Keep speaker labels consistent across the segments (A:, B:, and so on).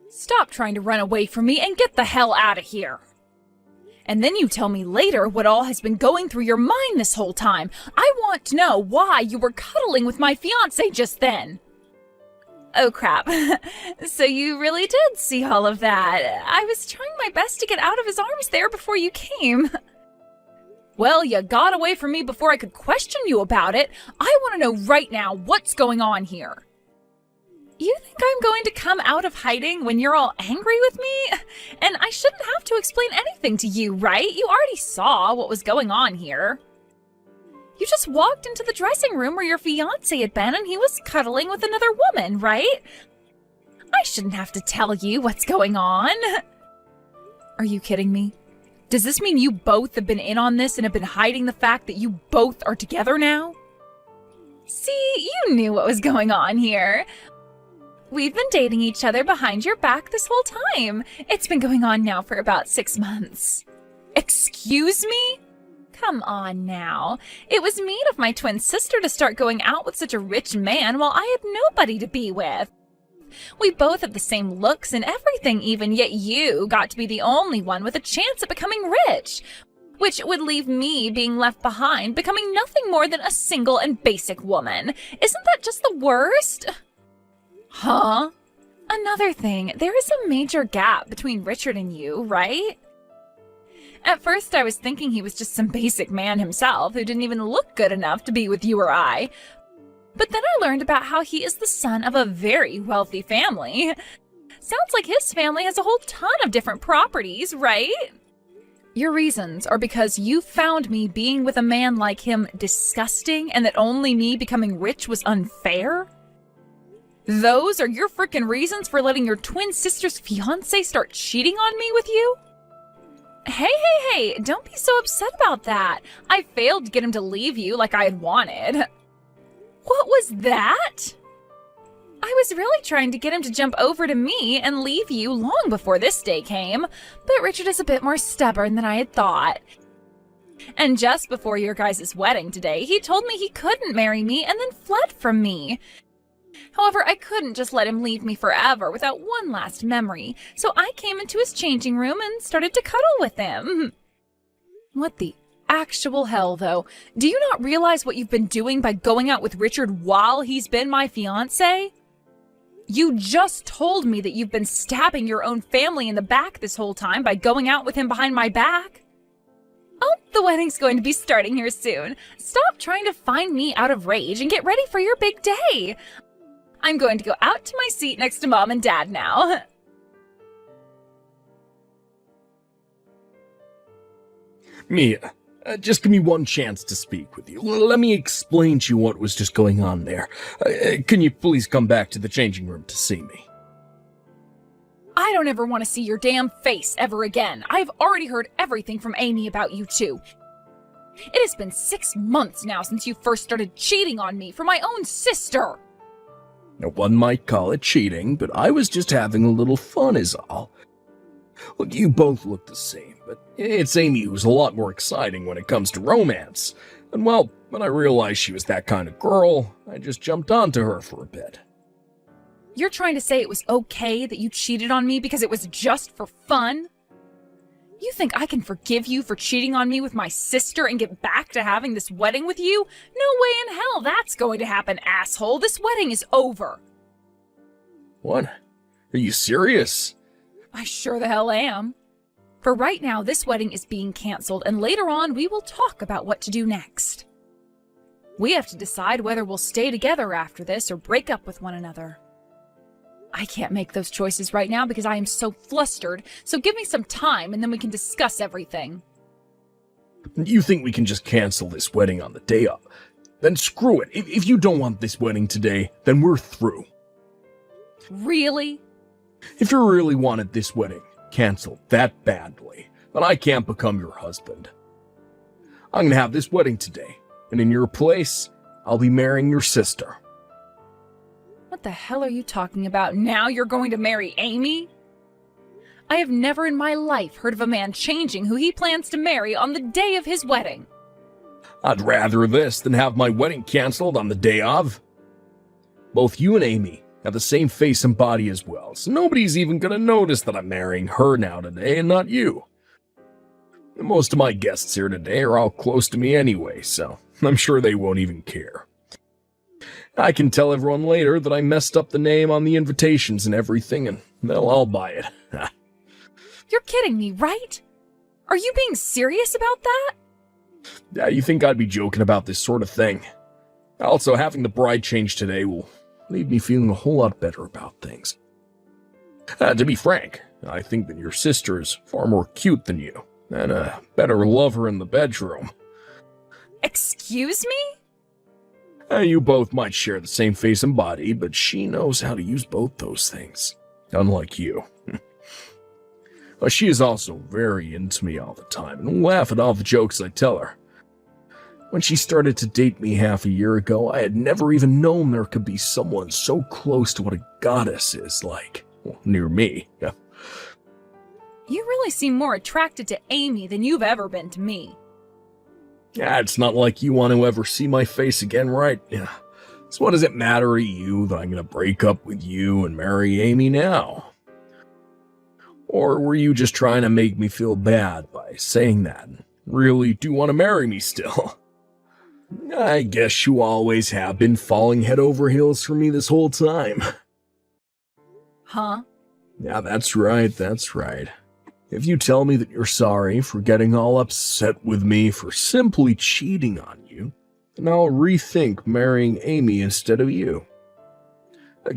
A: Stop trying to run away from me and get the hell out of here. And then you tell me later what all has been going through your mind this whole time. I want to know why you were cuddling with my fiancé just then. Oh crap. So you really did see all of that. I was trying my best to get out of his arms there before you came. Well, you got away from me before I could question you about it. I want to know right now what's going on here. You think I'm going to come out of hiding when you're all angry with me? And I shouldn't have to explain anything to you, right? You already saw what was going on here. You just walked into the dressing room where your fiancé had been and he was cuddling with another woman, right? I shouldn't have to tell you what's going on. Are you kidding me? Does this mean you both have been in on this and have been hiding the fact that you both are together now? See, you knew what was going on here. We've been dating each other behind your back this whole time. It's been going on now for about 6 months. Excuse me? Come on now. It was mean of my twin sister to start going out with such a rich man while I had nobody to be with. We both have the same looks and everything even, yet you got to be the only one with a chance at becoming rich, which would leave me being left behind, becoming nothing more than a single and basic woman. Isn't that just the worst? Huh? Another thing, there is a major gap between Richard and you, right? At first I was thinking he was just some basic man himself who didn't even look good enough to be with you or I. But then I learned about how he is the son of a very wealthy family. Sounds like his family has a whole ton of different properties, right? Your reasons are because you found me being with a man like him disgusting and that only me becoming rich was unfair? Those are your frickin' reasons for letting your twin sister's fiancé start cheating on me with you? Hey, don't be so upset about that. I failed to get him to leave you like I had wanted. What was that? I was really trying to get him to jump over to me and leave you long before this day came, but Richard is a bit more stubborn than I had thought. And just before your guys' wedding today, he told me he couldn't marry me and then fled from me. However, I couldn't just let him leave me forever without one last memory, so I came into his changing room and started to cuddle with him. What the actual hell, though? Do you not realize what you've been doing by going out with Richard while he's been my fiancé? You just told me that you've been stabbing your own family in the back this whole time by going out with him behind my back. Oh, the wedding's going to be starting here soon. Stop trying to find me out of rage and get ready for your big day. I'm going to go out to my seat next to Mom and Dad now.
B: Mia, just give me one chance to speak with you. Let me explain to you what was just going on there. Can you please come back to the changing room to see me?
A: I don't ever want to see your damn face ever again. I've already heard everything from Amy about you two. It has been 6 months now since you first started cheating on me for my own sister.
B: Now, one might call it cheating, but I was just having a little fun is all. Look, you both look the same, but it's Amy who's a lot more exciting when it comes to romance. And well, when I realized she was that kind of girl, I just jumped onto her for a bit.
A: You're trying to say it was okay that you cheated on me because it was just for fun? You think I can forgive you for cheating on me with my sister and get back to having this wedding with you? No way in hell that's going to happen, asshole. This wedding is over.
B: What? Are you serious?
A: I sure the hell am. For right now, this wedding is being canceled, and later on we will talk about what to do next. We have to decide whether we'll stay together after this or break up with one another. I can't make those choices right now because I am so flustered, so give me some time and then we can discuss everything.
B: You think we can just cancel this wedding on the day of? Then screw it. If you don't want this wedding today, then we're through.
A: Really?
B: If you really wanted this wedding canceled that badly, then I can't become your husband. I'm gonna have this wedding today, and in your place, I'll be marrying your sister.
A: What the hell are you talking about? Now you're going to marry Amy? I have never in my life heard of a man changing who he plans to marry on the day of his wedding.
B: I'd rather this than have my wedding canceled on the day of. Both you and Amy Got the same face and body as well, so nobody's even gonna notice that I'm marrying her now today and not you. Most of my guests here today are all close to me anyway, so I'm sure they won't even care. I can tell everyone later that I messed up the name on the invitations and everything, and they'll all buy it.
A: You're kidding me, right? Are you being serious about that?
B: Yeah, you think I'd be joking about this sort of thing? Also, having the bride change today will leave me feeling a whole lot better about things. To be frank, I think that your sister is far more cute than you, and a better lover in the bedroom.
A: Excuse me?
B: You both might share the same face and body, but she knows how to use both those things, unlike you. She is also very into me all the time, and will laugh at all the jokes I tell her. When she started to date me half a year ago, I had never even known there could be someone so close to what a goddess is like. Well, near me.
A: You really seem more attracted to Amy than you've ever been to me.
B: Yeah, it's not like you want to ever see my face again, right? Yeah. So what does it matter to you that I'm going to break up with you and marry Amy now? Or were you just trying to make me feel bad by saying that and really do want to marry me still? I guess you always have been falling head over heels for me this whole time.
A: Huh?
B: Yeah, that's right. If you tell me that you're sorry for getting all upset with me for simply cheating on you, then I'll rethink marrying Amy instead of you.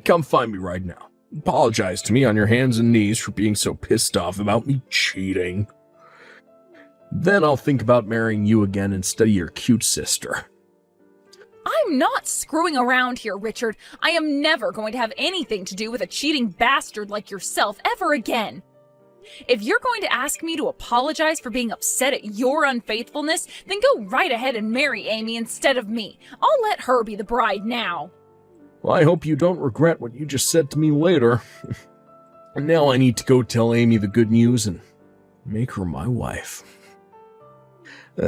B: Come find me right now. Apologize to me on your hands and knees for being so pissed off about me cheating. Then I'll think about marrying you again instead of your cute sister.
A: I'm not screwing around here, Richard. I am never going to have anything to do with a cheating bastard like yourself ever again. If you're going to ask me to apologize for being upset at your unfaithfulness, then go right ahead and marry Amy instead of me. I'll let her be the bride now.
B: Well, I hope you don't regret what you just said to me later. And now I need to go tell Amy the good news and make her my wife.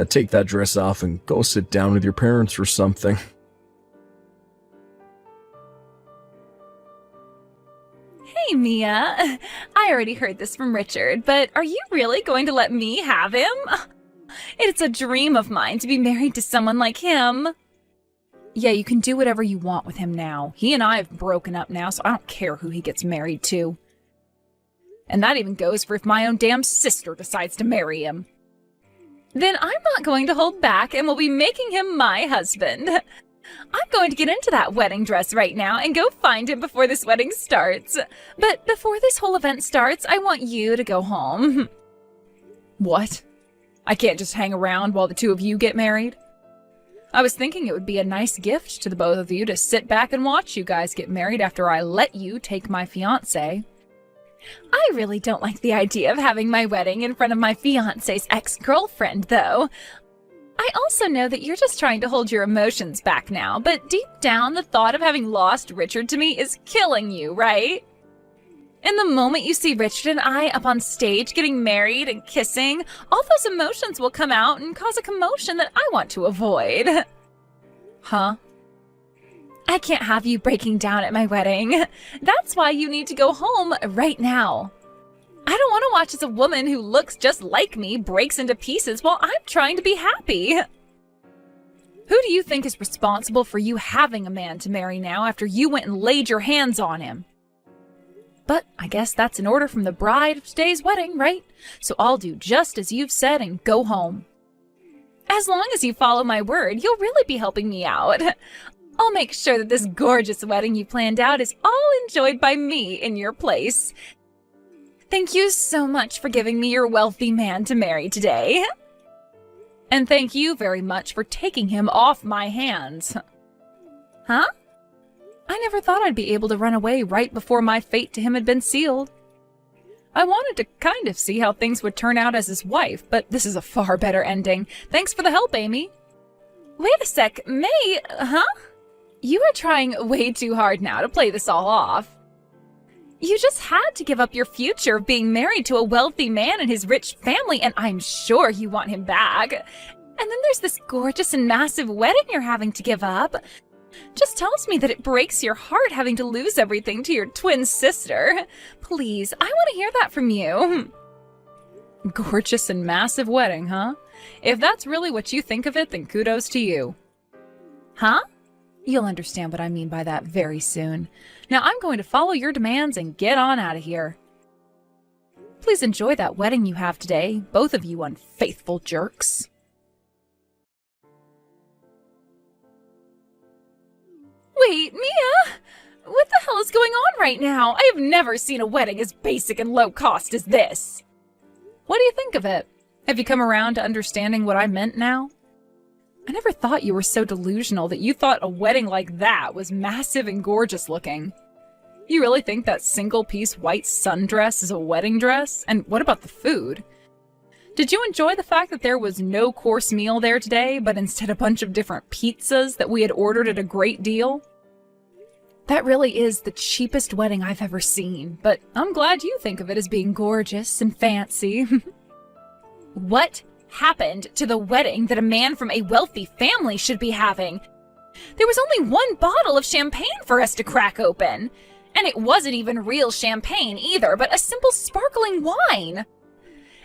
B: Take that dress off and go sit down with your parents or something.
A: Hey, Mia. I already heard this from Richard, but are you really going to let me have him? It's a dream of mine to be married to someone like him. Yeah, you can do whatever you want with him now. He and I have broken up now, so I don't care who he gets married to. And that even goes for if my own damn sister decides to marry him. Then I'm not going to hold back and will be making him my husband. I'm going to get into that wedding dress right now and go find him before this wedding starts. But before this whole event starts, I want you to go home. What? I can't just hang around while the two of you get married? I was thinking it would be a nice gift to the both of you to sit back and watch you guys get married after I let you take my fiancé. I really don't like the idea of having my wedding in front of my fiancé's ex-girlfriend, though. I also know that you're just trying to hold your emotions back now, but deep down, the thought of having lost Richard to me is killing you, right? And the moment you see Richard and I up on stage getting married and kissing, all those emotions will come out and cause a commotion that I want to avoid. Huh? I can't have you breaking down at my wedding. That's why you need to go home right now. I don't want to watch as a woman who looks just like me breaks into pieces while I'm trying to be happy. Who do you think is responsible for you having a man to marry now after you went and laid your hands on him? But I guess that's an order from the bride of today's wedding, right? So I'll do just as you've said and go home. As long as you follow my word, you'll really be helping me out. I'll make sure that this gorgeous wedding you planned out is all enjoyed by me in your place. Thank you so much for giving me your wealthy man to marry today. And thank you very much for taking him off my hands. Huh? I never thought I'd be able to run away right before my fate to him had been sealed. I wanted to kind of see how things would turn out as his wife, but this is a far better ending. Thanks for the help, Amy. Wait a sec, May, huh? You are trying way too hard now to play this all off. You just had to give up your future of being married to a wealthy man and his rich family, and I'm sure you want him back. And then there's this gorgeous and massive wedding you're having to give up. Just tells me that it breaks your heart having to lose everything to your twin sister. Please, I want to hear that from you. Gorgeous and massive wedding, huh? If that's really what you think of it, then kudos to you. Huh? You'll understand what I mean by that very soon. Now I'm going to follow your demands and get on out of here. Please enjoy that wedding you have today, both of you unfaithful jerks. Wait, Mia! What the hell is going on right now? I have never seen a wedding as basic and low cost as this. What do you think of it? Have you come around to understanding what I meant now? I never thought you were so delusional that you thought a wedding like that was massive and gorgeous looking. You really think that single-piece white sundress is a wedding dress? And what about the food? Did you enjoy the fact that there was no course meal there today, but instead a bunch of different pizzas that we had ordered at a great deal? That really is the cheapest wedding I've ever seen, but I'm glad you think of it as being gorgeous and fancy. What happened to the wedding that a man from a wealthy family should be having? There was only one bottle of champagne for us to crack open. And it wasn't even real champagne either, but a simple sparkling wine.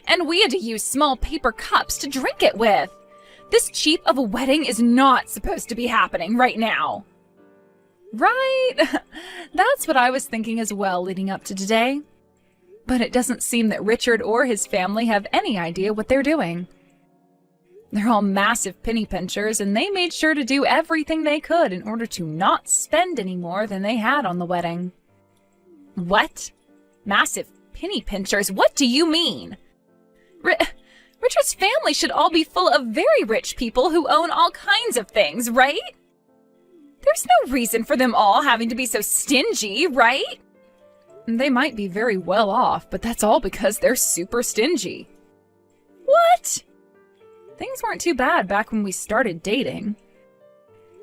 A: And we had to use small paper cups to drink it with. This cheap of a wedding is not supposed to be happening right now. Right? That's what I was thinking as well leading up to today. But it doesn't seem that Richard or his family have any idea what they're doing. They're all massive penny pinchers, and they made sure to do everything they could in order to not spend any more than they had on the wedding. What? Massive penny pinchers? What do you mean? Richard's family should all be full of very rich people who own all kinds of things, right? There's no reason for them all having to be so stingy, right? They might be very well off, but that's all because they're super stingy. What? Things weren't too bad back when we started dating.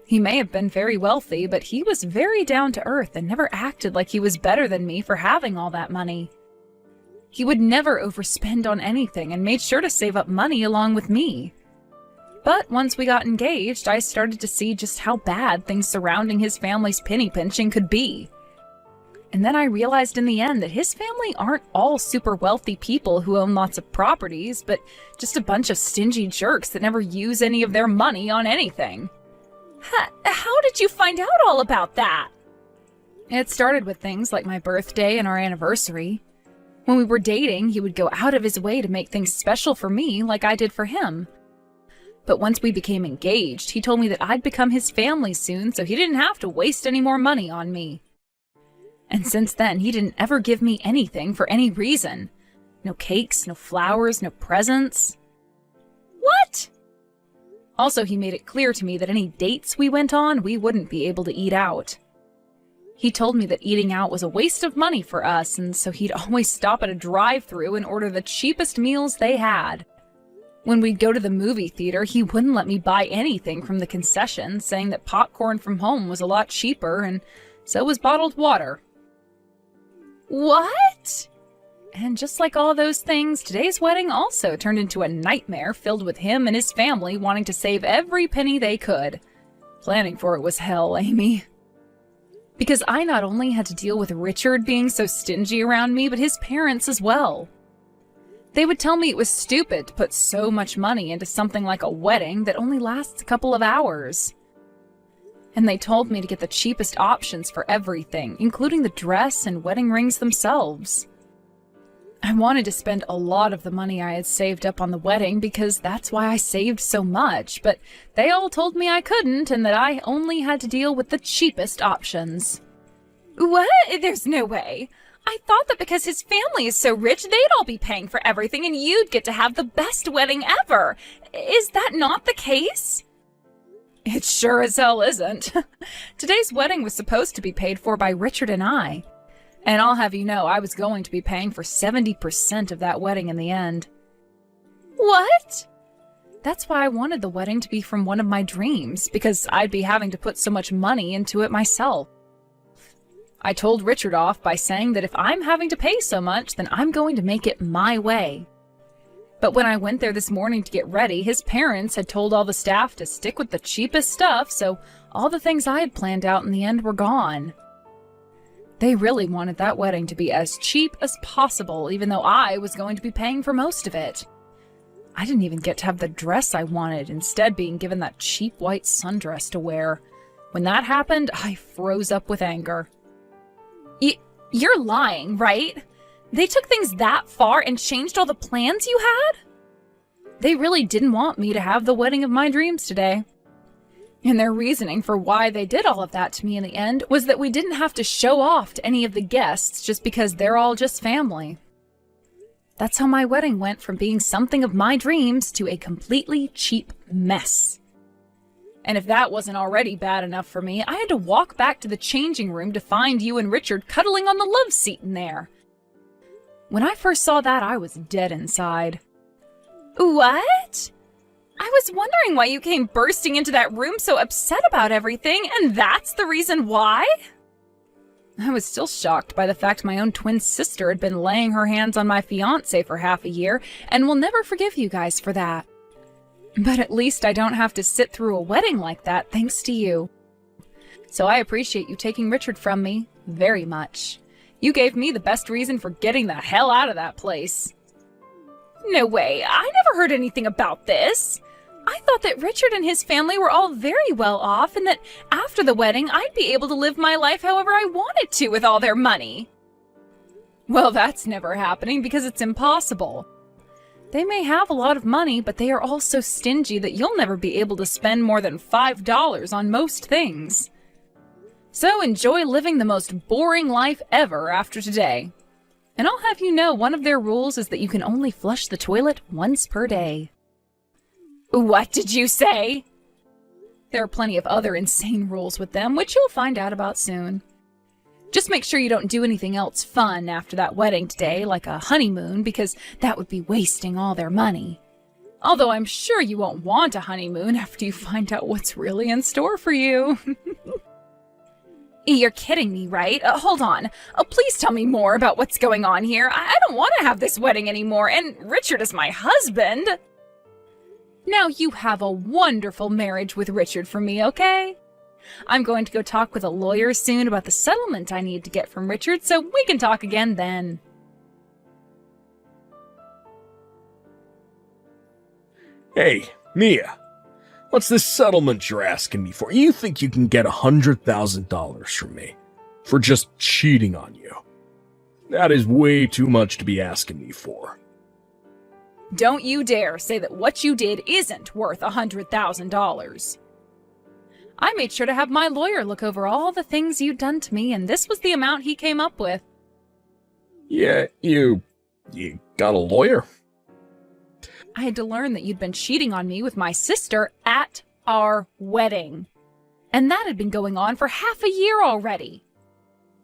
A: He may have been very wealthy, but he was very down to earth and never acted like he was better than me for having all that money. He would never overspend on anything and made sure to save up money along with me. But once we got engaged, I started to see just how bad things surrounding his family's penny pinching could be. And then I realized in the end that his family aren't all super wealthy people who own lots of properties, but just a bunch of stingy jerks that never use any of their money on anything. How did you find out all about that? It started with things like my birthday and our anniversary. When we were dating, he would go out of his way to make things special for me like I did for him. But once we became engaged, he told me that I'd become his family soon, so he didn't have to waste any more money on me. And since then, he didn't ever give me anything for any reason. No cakes, no flowers, no presents. What? Also, he made it clear to me that any dates we went on, we wouldn't be able to eat out. He told me that eating out was a waste of money for us, and so he'd always stop at a drive-thru and order the cheapest meals they had. When we'd go to the movie theater, he wouldn't let me buy anything from the concession, saying that popcorn from home was a lot cheaper, and so was bottled water. What? And just like all those things, today's wedding also turned into a nightmare filled with him and his family wanting to save every penny they could. Planning for it was hell, Amy. Because I not only had to deal with Richard being so stingy around me, but his parents as well. They would tell me it was stupid to put so much money into something like a wedding that only lasts a couple of hours. And they told me to get the cheapest options for everything, including the dress and wedding rings themselves. I wanted to spend a lot of the money I had saved up on the wedding because that's why I saved so much, but they all told me I couldn't and that I only had to deal with the cheapest options. What? There's no way. I thought that because his family is so rich, they'd all be paying for everything and you'd get to have the best wedding ever. Is that not the case? It sure as hell isn't. Today's wedding was supposed to be paid for by Richard and I. And I'll have you know, I was going to be paying for 70% of that wedding in the end. What? That's why I wanted the wedding to be from one of my dreams, because I'd be having to put so much money into it myself. I told Richard off by saying that if I'm having to pay so much, then I'm going to make it my way. But when I went there this morning to get ready, his parents had told all the staff to stick with the cheapest stuff, so All the things I had planned out in the end were gone. They really wanted that wedding to be as cheap as possible, even though I was going to be paying for most of it. I didn't even get to have the dress I wanted, instead being given that cheap white sundress to wear. When that happened, I froze up with anger. You're lying, right? They took things that far and changed all the plans you had? They really didn't want me to have the wedding of my dreams today. And their reasoning for why they did all of that to me in the end was that we didn't have to show off to any of the guests just because they're all just family. That's how my wedding went from being something of my dreams to a completely cheap mess. And if that wasn't already bad enough for me, I had to walk back to the changing room to find you and Richard cuddling on the love seat in there. When I first saw that, I was dead inside. What? I was wondering why you came bursting into that room so upset about everything, and that's the reason why? I was still shocked by the fact my own twin sister had been laying her hands on my fiancé for half a year, and will never forgive you guys for that. But at least I don't have to sit through a wedding like that thanks to you. So I appreciate you taking Richard from me very much. You gave me the best reason for getting the hell out of that place. No way, I never heard anything about this. I thought that Richard and his family were all very well off and that after the wedding I'd be able to live my life however I wanted to with all their money. Well, that's never happening because it's impossible. They may have a lot of money, but they are all so stingy that you'll never be able to spend more than $5 on most things. So enjoy living the most boring life ever after today. And I'll have you know one of their rules is that you can only flush the toilet once per day. What did you say? There are plenty of other insane rules with them, which you'll find out about soon. Just make sure you don't do anything else fun after that wedding today, like a honeymoon, because that would be wasting all their money. Although I'm sure you won't want a honeymoon after you find out what's really in store for you. You're kidding me, right? Hold on. Please tell me more about what's going on here. I don't want to have this wedding anymore, and Richard is my husband. Now you have a wonderful marriage with Richard for me, okay? I'm going to go talk with a lawyer soon about the settlement I need to get from Richard, so we can talk again then.
B: Hey, Mia. What's this settlement you're asking me for? You think you can get $100,000 from me for just cheating on you? That is way too much to be asking me for.
A: Don't you dare say that what you did isn't worth $100,000. I made sure to have my lawyer look over all the things you'd done to me, and this was the amount he came up with.
B: Yeah, you got a lawyer?
A: I had to learn that you'd been cheating on me with my sister at our wedding. And that had been going on for half a year already.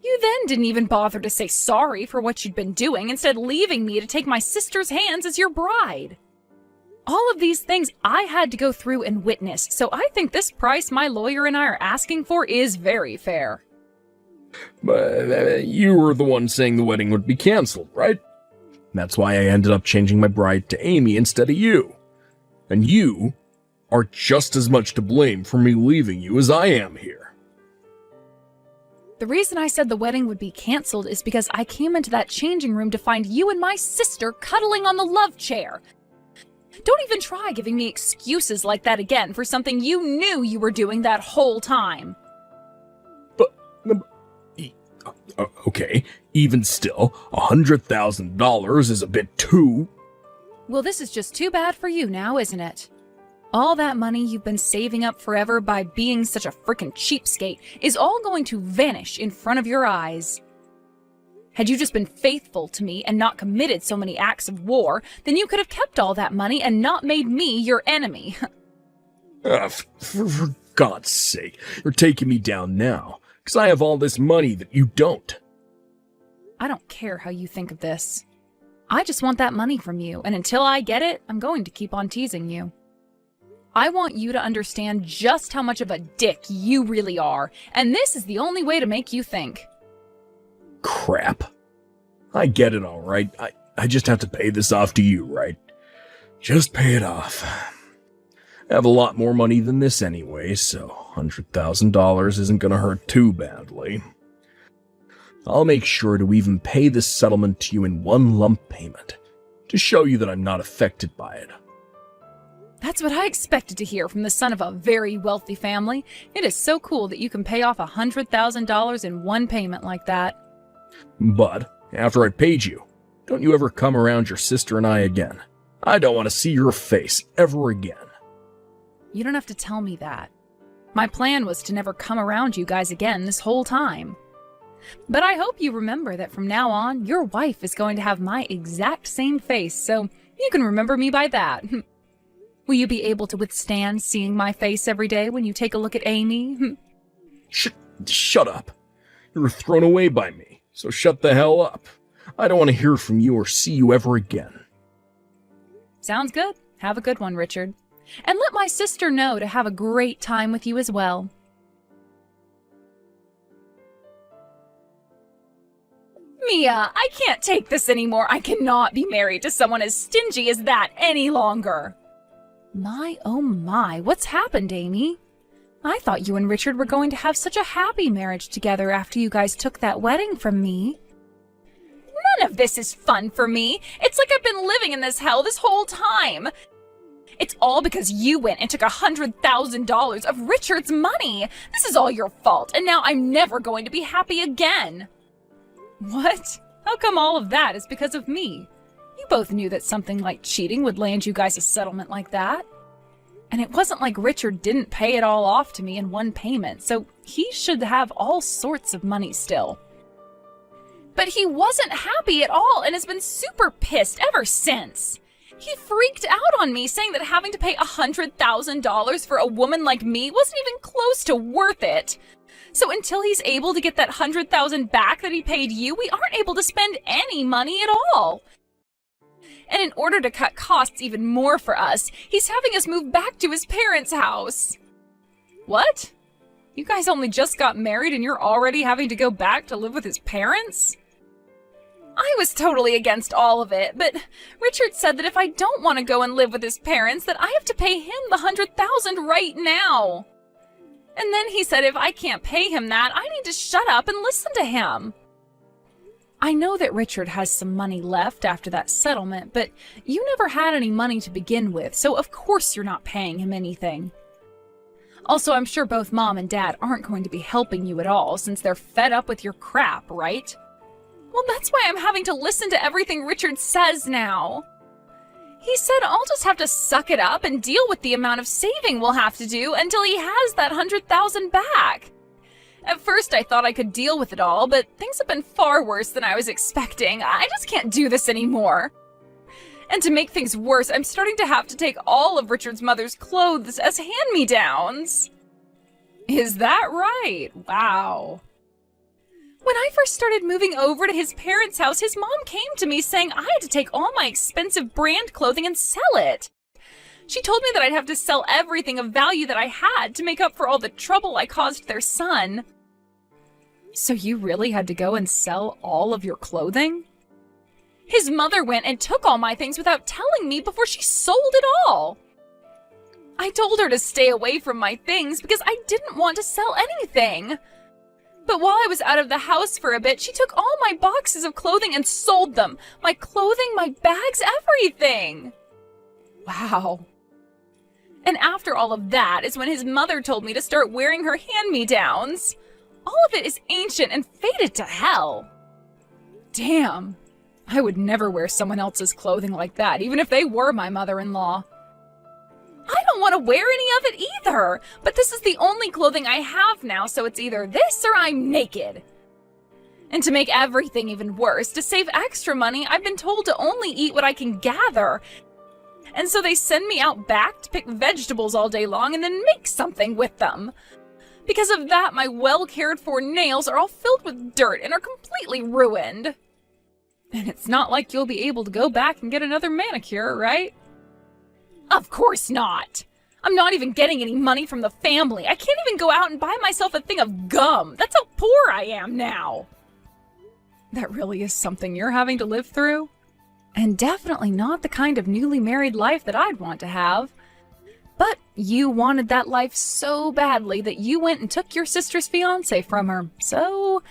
A: You then didn't even bother to say sorry for what you'd been doing, instead leaving me to take my sister's hands as your bride. All of these things I had to go through and witness, so I think this price my lawyer and I are asking for is very fair.
B: But you were the one saying the wedding would be canceled, right? That's why I ended up changing my bride to Amy instead of you. And you are just as much to blame for me leaving you as I am here.
A: The reason I said the wedding would be canceled is because I came into that changing room to find you and my sister cuddling on the love chair. Don't even try giving me excuses like that again for something you knew you were doing that whole time.
B: But okay, even still, $100,000 is a bit too...
A: Well, this is just too bad for you now, isn't it? All that money you've been saving up forever by being such a frickin' cheapskate is all going to vanish in front of your eyes. Had you just been faithful to me and not committed so many acts of war, then you could have kept all that money and not made me your enemy.
B: For God's sake, you're taking me down now, because I have all this money that you don't.
A: I don't care how you think of this. I just want that money from you, and until I get it, I'm going to keep on teasing you. I want you to understand just how much of a dick you really are, and this is the only way to make you think.
B: Crap. I get it all right. I just have to pay this off to you, right? Just pay it off. I have a lot more money than this anyway, so $100,000 isn't gonna hurt too badly. I'll make sure to even pay this settlement to you in one lump payment, to show you that I'm not affected by it.
A: That's what I expected to hear from the son of a very wealthy family. It is so cool that you can pay off $100,000 in one payment like that.
B: But, after I paid you, don't you ever come around your sister and I again. I don't want to see your face ever again.
A: You don't have to tell me that. My plan was to never come around you guys again this whole time. But I hope you remember that from now on, your wife is going to have my exact same face, so you can remember me by that. Will you be able to withstand seeing my face every day when you take a look at Amy?
B: Shut up. You were thrown away by me, so shut the hell up. I don't want to hear from you or see you ever again.
A: Sounds good. Have a good one, Richard. And let my sister know to have a great time with you as well. Mia, I can't take this anymore. I cannot be married to someone as stingy as that any longer. My, oh my, what's happened, Amy? I thought you and Richard were going to have such a happy marriage together after you guys took that wedding from me. None of this is fun for me. It's like I've been living in this hell this whole time. It's all because you went and took $100,000 of Richard's money. This is all your fault, and now I'm never going to be happy again. What? How come all of that is because of me? You both knew that something like cheating would land you guys a settlement like that. And it wasn't like Richard didn't pay it all off to me in one payment, so he should have all sorts of money still. But he wasn't happy at all and has been super pissed ever since. He freaked out on me, saying that having to pay $100,000 for a woman like me wasn't even close to worth it. So until he's able to get that $100,000 back that he paid you, we aren't able to spend any money at all. And in order to cut costs even more for us, he's having us move back to his parents' house. What? You guys only just got married and you're already having to go back to live with his parents? I was totally against all of it, but Richard said that if I don't want to go and live with his parents, that I have to pay him the $100,000 right now. And then he said if I can't pay him that, I need to shut up and listen to him. I know that Richard has some money left after that settlement, but you never had any money to begin with, so of course you're not paying him anything. Also, I'm sure both Mom and Dad aren't going to be helping you at all since they're fed up with your crap, right? Well, that's why I'm having to listen to everything Richard says now. He said I'll just have to suck it up and deal with the amount of saving we'll have to do until he has that $100,000 back. At first, I thought I could deal with it all, but things have been far worse than I was expecting. I just can't do this anymore. And to make things worse, I'm starting to have to take all of Richard's mother's clothes as hand-me-downs. Is that right? Wow. When I first started moving over to his parents' house, his mom came to me saying I had to take all my expensive brand clothing and sell it. She told me that I'd have to sell everything of value that I had to make up for all the trouble I caused their son. So you really had to go and sell all of your clothing? His mother went and took all my things without telling me before she sold it all. I told her to stay away from my things because I didn't want to sell anything. But while I was out of the house for a bit, she took all my boxes of clothing and sold them. My clothing, my bags, everything. Wow. And after all of that is when his mother told me to start wearing her hand-me-downs. All of it is ancient and faded to hell. Damn. I would never wear someone else's clothing like that, even if they were my mother-in-law. I don't want to wear any of it either, but this is the only clothing I have now, so it's either this or I'm naked. And to make everything even worse, to save extra money, I've been told to only eat what I can gather. And so they send me out back to pick vegetables all day long and then make something with them. Because of that, my well-cared-for nails are all filled with dirt and are completely ruined. And it's not like you'll be able to go back and get another manicure, right? Of course not. I'm not even getting any money from the family. I can't even go out and buy myself a thing of gum. That's how poor I am now. That really is something you're having to live through? And definitely not the kind of newly married life that I'd want to have. But you wanted that life so badly that you went and took your sister's fiancé from her. So,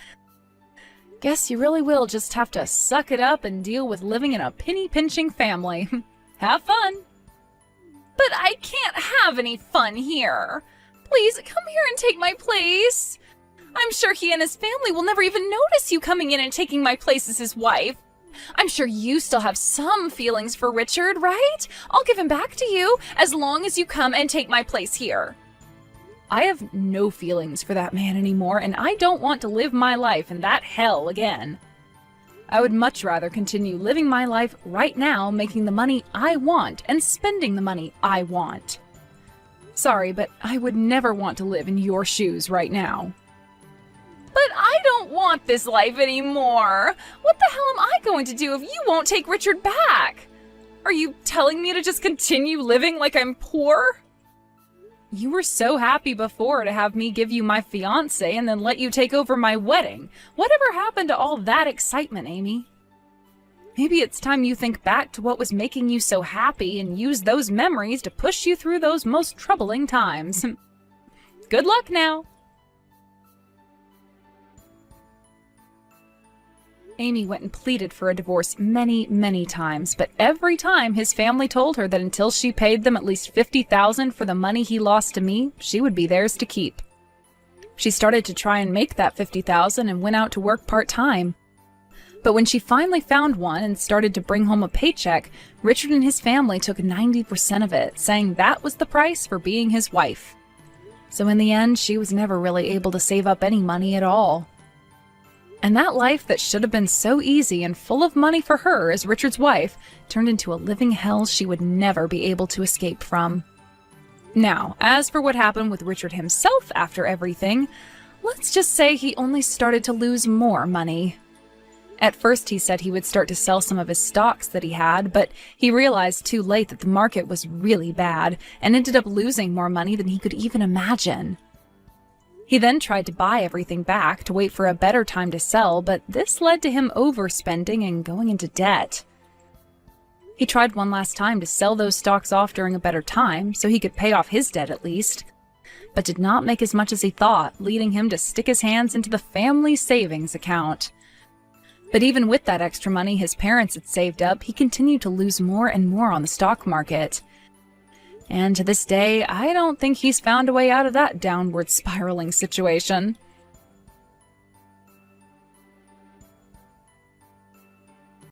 A: guess you really will just have to suck it up and deal with living in a penny-pinching family. Have fun. But I can't have any fun here. Please, come here and take my place. I'm sure he and his family will never even notice you coming in and taking my place as his wife. I'm sure you still have some feelings for Richard, right? I'll give him back to you as long as you come and take my place here. I have no feelings for that man anymore, and I don't want to live my life in that hell again. I would much rather continue living my life right now, making the money I want and spending the money I want. Sorry, but I would never want to live in your shoes right now. But I don't want this life anymore. What the hell am I going to do if you won't take Richard back? Are you telling me to just continue living like I'm poor? You were so happy before to have me give you my fiancé and then let you take over my wedding. Whatever happened to all that excitement, Amy? Maybe it's time you think back to what was making you so happy and use those memories to push you through those most troubling times. Good luck now. Amy went and pleaded for a divorce many, many times, but every time his family told her that until she paid them at least $50,000 for the money he lost to me, she would be theirs to keep. She started to try and make that $50,000 and went out to work part-time. But when she finally found one and started to bring home a paycheck, Richard and his family took 90% of it, saying that was the price for being his wife. So in the end, she was never really able to save up any money at all. And that life that should have been so easy and full of money for her as Richard's wife turned into a living hell she would never be able to escape from. Now, as for what happened with Richard himself after everything, let's just say he only started to lose more money. At first he said he would start to sell some of his stocks that he had, but he realized too late that the market was really bad and ended up losing more money than he could even imagine. He then tried to buy everything back to wait for a better time to sell, but this led to him overspending and going into debt. He tried one last time to sell those stocks off during a better time, so he could pay off his debt at least, but did not make as much as he thought, leading him to stick his hands into the family savings account. But even with that extra money his parents had saved up, he continued to lose more and more on the stock market. And to this day, I don't think he's found a way out of that downward spiraling situation.